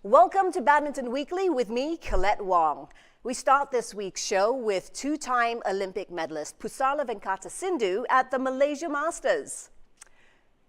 Welcome to Badminton Weekly with me, Colette Wong. We start this week's show with two-time Olympic medalist Pusarla Venkata Sindhu at the Malaysia Masters.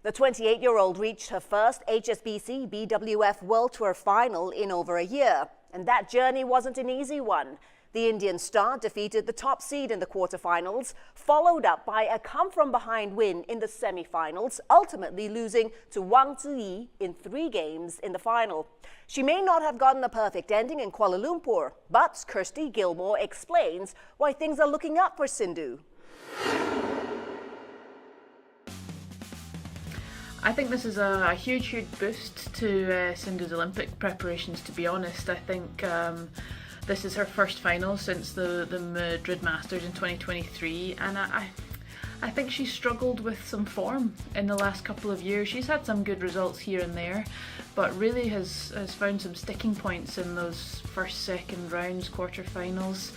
The 28-year-old reached her first HSBC BWF World Tour final in over a year, and that journey wasn't an easy one. The Indian star defeated the top seed in the quarterfinals, followed up by a come-from-behind win in the semi-finals, ultimately losing to Wang Ziyi in 3 games in the final. She may not have gotten a perfect ending in Kuala Lumpur, but Kirsty Gilmore explains why things are looking up for Sindhu. I think this is a huge boost to Sindhu's Olympic preparations, to be honest. I think this is her first final since the Madrid Masters in 2023, and I think she struggled with some form in the last couple of years. She's had some good results here and there, but really has found some sticking points in those first, second rounds, quarterfinals,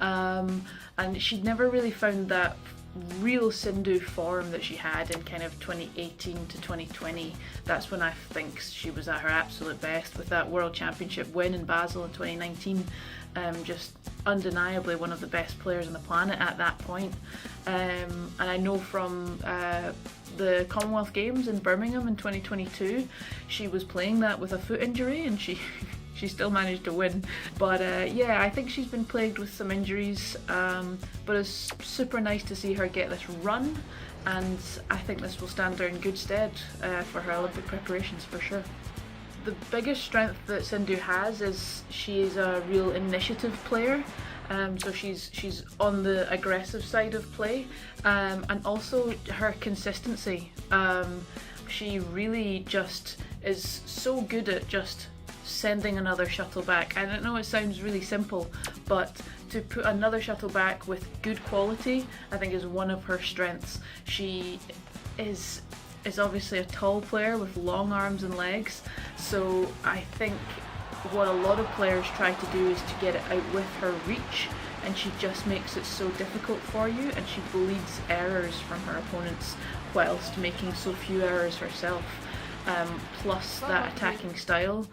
and she'd never really found that real Sindhu form that she had in kind of 2018 to 2020. That's when I think she was at her absolute best, with that World Championship win in Basel in 2019. Just undeniably one of the best players on the planet at that point. And I know from the Commonwealth Games in Birmingham in 2022, she was playing that with a foot injury, and she still managed to win. But yeah, I think she's been plagued with some injuries, but it's super nice to see her get this run, and I think this will stand her in good stead for her Olympic preparations for sure. The biggest strength that Sindhu has is she's a real initiative player. So she's on the aggressive side of play, and also her consistency. She really just is so good at just sending another shuttle back. I don't know, it sounds really simple, but to put another shuttle back with good quality, I think is one of her strengths. She is obviously a tall player with long arms and legs, so I think what a lot of players try to do is to get it out with her reach, and she just makes it so difficult for you, and she bleeds errors from her opponents whilst making so few errors herself. Plus that attacking style,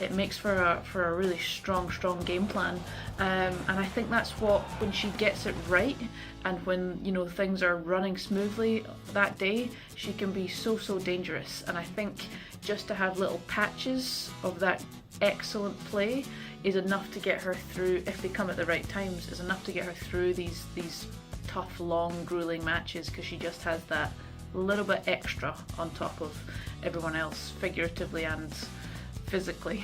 it makes for a really strong game plan, and I think that's what, when she gets it right, and when things are running smoothly that day, she can be so dangerous. And I think just to have little patches of that excellent play is enough to get her through, if they come at the right times, is enough to get her through these tough, long, grueling matches, because she just has that little bit extra on top of everyone else, figuratively and physically.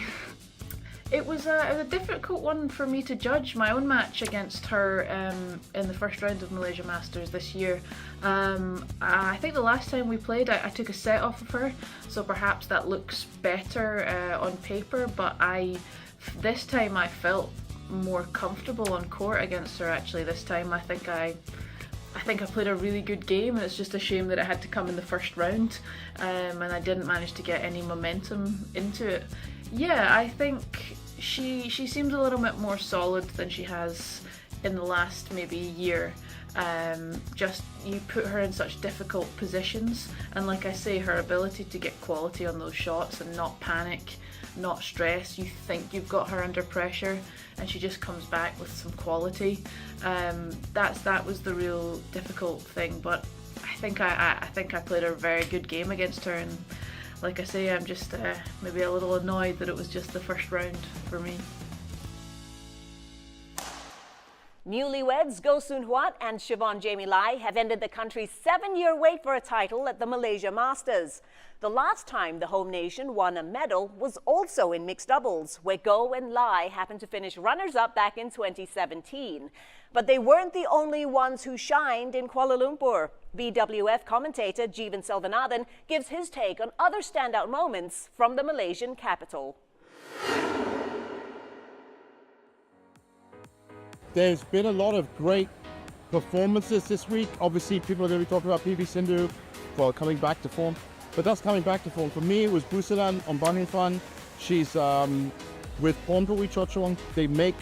It was a difficult one for me to judge my own match against her in the first round of Malaysia Masters this year. I think the last time we played, I took a set off of her, so perhaps that looks better on paper, but this time I felt more comfortable on court against her. Actually, this time I think I played a really good game, and it's just a shame that it had to come in the first round, and I didn't manage to get any momentum into it. Yeah, I think she seems a little bit more solid than she has in the last maybe year. Just you put her in such difficult positions, and like I say, her ability to get quality on those shots and not panic, not stress. You think you've got her under pressure, and she just comes back with some quality. That was the real difficult thing. But I think I played a very good game against her, and like I say, I'm just maybe a little annoyed that it was just the first round for me. Newlyweds Goh Soon Huat and Siobhan Jamie Lai have ended the country's 7-year wait for a title at the Malaysia Masters. The last time the home nation won a medal was also in mixed doubles, where Goh and Lai happened to finish runners-up back in 2017. But they weren't the only ones who shined in Kuala Lumpur. BWF commentator Jeevan Selvanathan gives his take on other standout moments from the Malaysian capital. There's been a lot of great performances this week. Obviously, people are going to be talking about PV Sindhu for coming back to form. But that's coming back to form. For me, it was Busaran on Banifan. She's with Pornpuri Chochuang. They make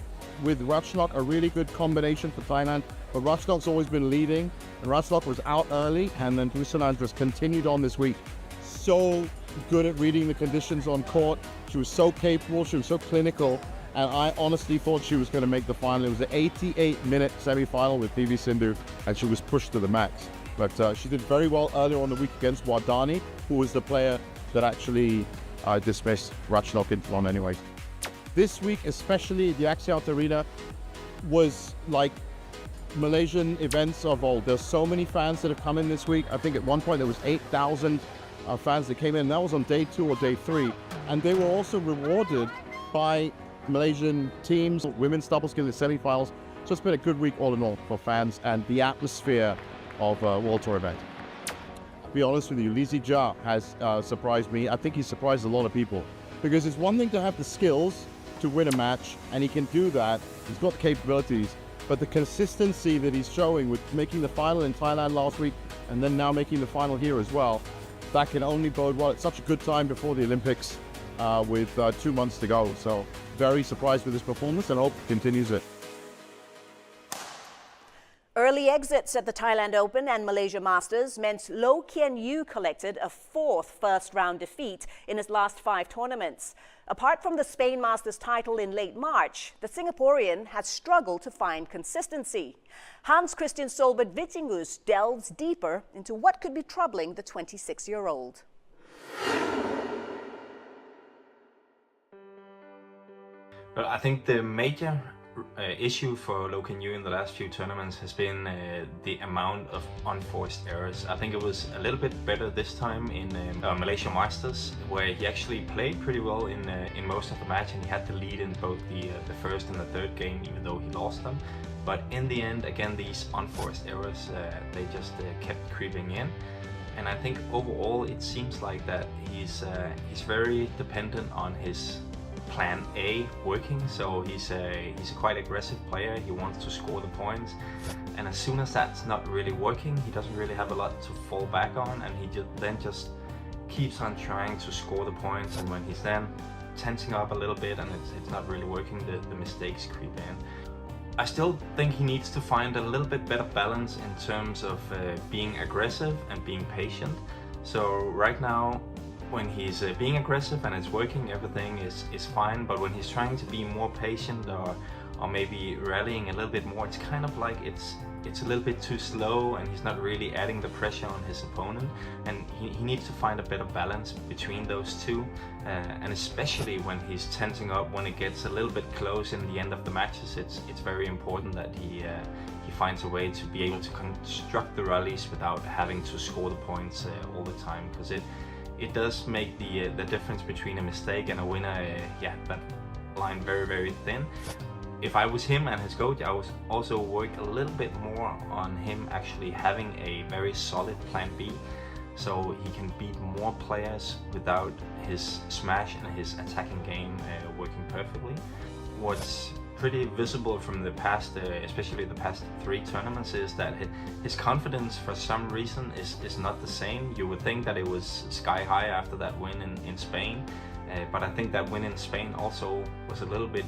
with Ratchnok a really good combination for Thailand. But Ratchnok's always been leading. And Ratchnok was out early, and then Busaran just continued on this week. So good at reading the conditions on court. She was so capable, she was so clinical, and I honestly thought she was going to make the final. It was an 88-minute semi-final with PV Sindhu, and she was pushed to the max. But she did very well earlier on the week against Wardani, who was the player that actually dismissed Ratchnok anyway. This week, especially the Axiata Arena, was like Malaysian events of old. There's so many fans that have come in this week. I think at one point there was 8,000 fans that came in. That was on day 2 or day 3. And they were also rewarded by Malaysian teams, women's doubles in the semi-finals. So it's been a good week all in all for fans and the atmosphere of a World Tour event. I'll be honest with you, Lee Jia has surprised me. I think he's surprised a lot of people, because it's one thing to have the skills to win a match, and he can do that. He's got the capabilities. But the consistency that he's showing with making the final in Thailand last week and then now making the final here as well, that can only bode well. It's such a good time before the Olympics with 2 months to go. So very surprised with this performance and hope he continues it. Early exits at the Thailand Open and Malaysia Masters meant Loh Kean Yew collected a 4th first-round defeat in his last 5 tournaments. Apart from the Spain Masters title in late March, the Singaporean has struggled to find consistency. Hans Christian Solberg Vittingus delves deeper into what could be troubling the 26-year-old. Well, I think the major issue for Loh Kean Yew in the last few tournaments has been the amount of unforced errors. I think it was a little bit better this time in Malaysia Masters, where he actually played pretty well in most of the match, and he had the lead in both the first and the third game, even though he lost them. But in the end, again, these unforced errors, they just kept creeping in. And I think overall it seems like that he's very dependent on his plan A working, so he's a quite aggressive player. He wants to score the points, and as soon as that's not really working, he doesn't really have a lot to fall back on, and he then just keeps on trying to score the points. And when he's then tensing up a little bit and it's not really working, the mistakes creep in. I still think he needs to find a little bit better balance in terms of being aggressive and being patient. So right now, when he's being aggressive and it's working, everything is fine. But when he's trying to be more patient or maybe rallying a little bit more, it's kind of like it's a little bit too slow, and he's not really adding the pressure on his opponent. And he needs to find a better balance between those two. And especially when he's tensing up, when it gets a little bit close in the end of the matches, it's very important that he finds a way to be able to construct the rallies without having to score the points all the time, because it does make the difference between a mistake and a winner, that line very, very thin. If I was him and his coach, I would also work a little bit more on him actually having a very solid plan B, so he can beat more players without his smash and his attacking game working perfectly. What's pretty visible from the past, especially the past 3 tournaments, is that his confidence for some reason is not the same. You would think that it was sky high after that win in Spain, but I think that win in Spain also was a little bit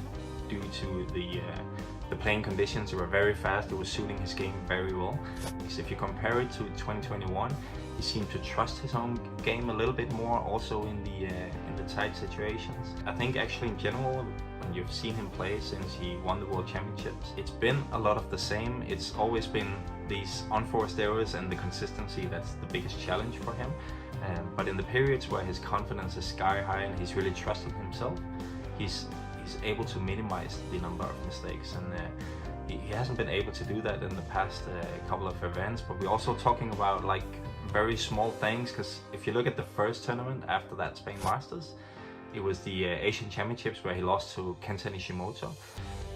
due to the playing conditions. Were very fast. It was suiting his game very well. Because if you compare it to 2021, he seemed to trust his own game a little bit more, also in the tight situations. I think actually in general, when you've seen him play since he won the World Championships, it's been a lot of the same. It's always been these unforced errors and the consistency that's the biggest challenge for him. But in the periods where his confidence is sky high and he's really trusted himself, he's able to minimize the number of mistakes, and he hasn't been able to do that in the past couple of events. But we're also talking about like very small things, because if you look at the first tournament after that Spain Masters, it was the Asian Championships where he lost to Kenta Nishimoto,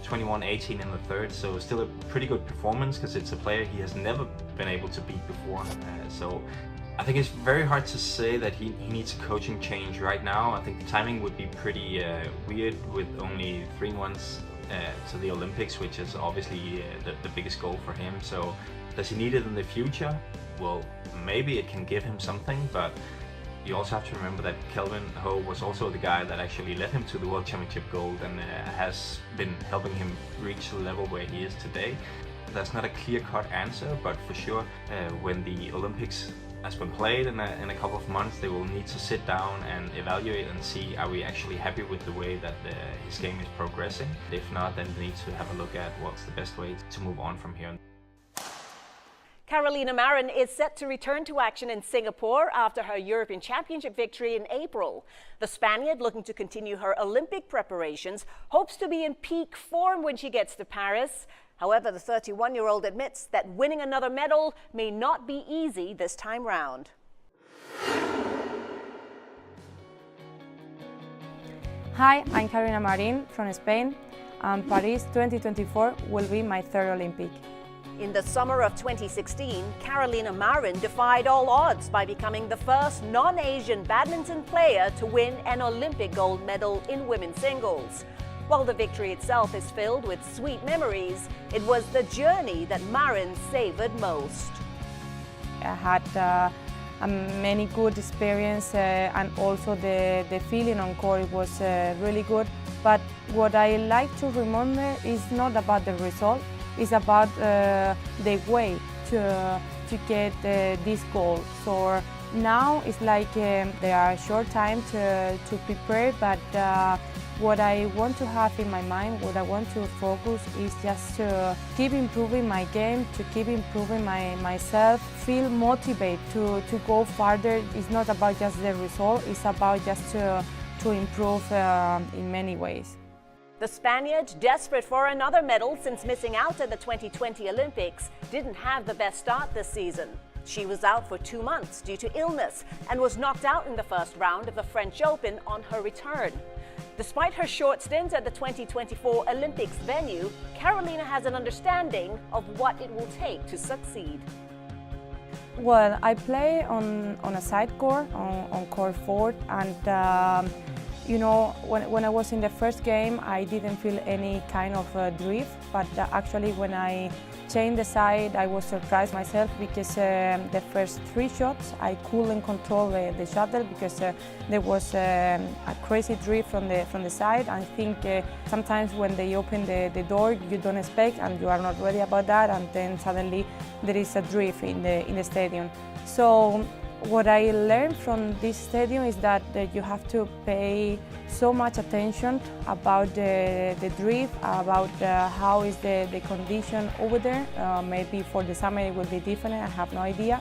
21-18 in the third. So still a pretty good performance, because it's a player he has never been able to beat before. So I think it's very hard to say that he needs a coaching change right now. I think the timing would be pretty weird with only 3 months to the Olympics, which is obviously the biggest goal for him. So does he need it in the future? Well, maybe it can give him something, but you also have to remember that Kelvin Ho was also the guy that actually led him to the World Championship gold and has been helping him reach the level where he is today. there's not a clear-cut answer, but for sure, when the Olympics has been played in a couple of months, they will need to sit down and evaluate and see, are we actually happy with the way that his game is progressing? If not, then they need to have a look at what's the best way to move on from here. Carolina Marin is set to return to action in Singapore after her European Championship victory in April. The Spaniard, looking to continue her Olympic preparations, hopes to be in peak form when she gets to Paris. However, the 31-year-old admits that winning another medal may not be easy this time round. Hi, I'm Carolina Marin from Spain, and Paris 2024 will be my third Olympic. In the summer of 2016, Carolina Marin defied all odds by becoming the first non-Asian badminton player to win an Olympic gold medal in women's singles. While the victory itself is filled with sweet memories, it was the journey that Marin savored most. I had many good experience and also the feeling on court was really good. But what I like to remember is not about the result, it's about the way to get this goal. So now it's like there are short time to prepare, but what I want to have in my mind, what I want to focus is just to keep improving my game, to keep improving myself, feel motivated to go farther. It's not about just the result, it's about just to improve in many ways. The Spaniard, desperate for another medal since missing out at the 2020 Olympics, didn't have the best start this season. She was out for 2 months due to illness and was knocked out in the first round of the French Open on her return. Despite her short stint at the 2024 Olympics venue, Carolina has an understanding of what it will take to succeed. Well, I play on a side court, on court 4, and you know, when I was in the first game, I didn't feel any kind of drift, but actually when I changed the side, I was surprised myself because the first 3 shots I couldn't control the shuttle because there was a crazy drift from the side. I think sometimes when they open the door, you don't expect and you are not ready about that, and then suddenly there is a drift in the stadium. So what I learned from this stadium is that you have to pay so much attention about the drift, about how is the condition over there. Maybe for the summer it will be different, I have no idea.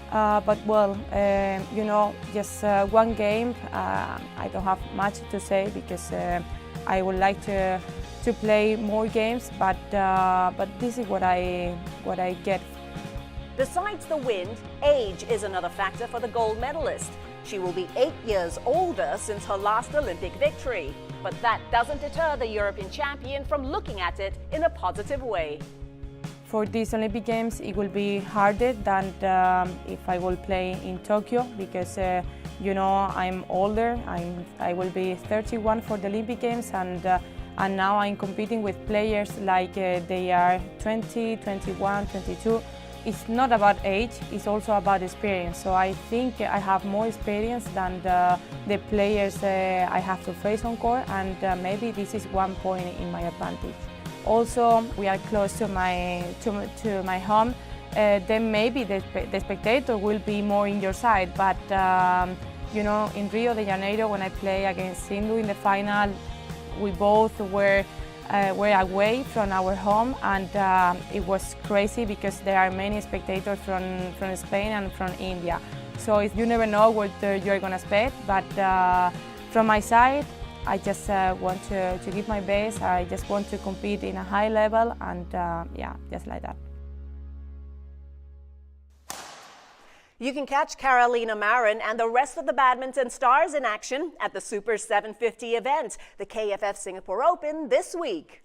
But well, you know, just one game, I don't have much to say because I would like to play more games, but this is what I get. Besides the wind, age is another factor for the gold medalist. She will be 8 years older since her last Olympic victory. But that doesn't deter the European champion from looking at it in a positive way. For these Olympic Games, it will be harder than if I will play in Tokyo because, you know, I'm older. I will be 31 for the Olympic Games, and now I'm competing with players like they are 20, 21, 22. It's not about age, it's also about experience. So I think I have more experience than the players I have to face on court, and maybe this is one point in my advantage. Also, we are close to my home. Then maybe the spectator will be more in your side. But you know, in Rio de Janeiro, when I play against Sindhu in the final, we both were away from our home, and it was crazy because there are many spectators from Spain and from India. So you never know what you're going to expect, but from my side, I just want to give my best. I just want to compete in a high level, and yeah, just like that. You can catch Carolina Marin and the rest of the badminton stars in action at the Super 750 event, the KFF Singapore Open, this week.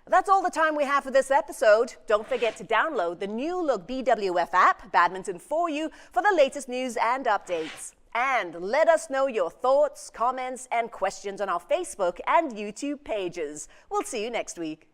That's all the time we have for this episode. Don't forget to download the new look BWF app, Badminton for You, for the latest news and updates. And let us know your thoughts, comments, and questions on our Facebook and YouTube pages. We'll see you next week.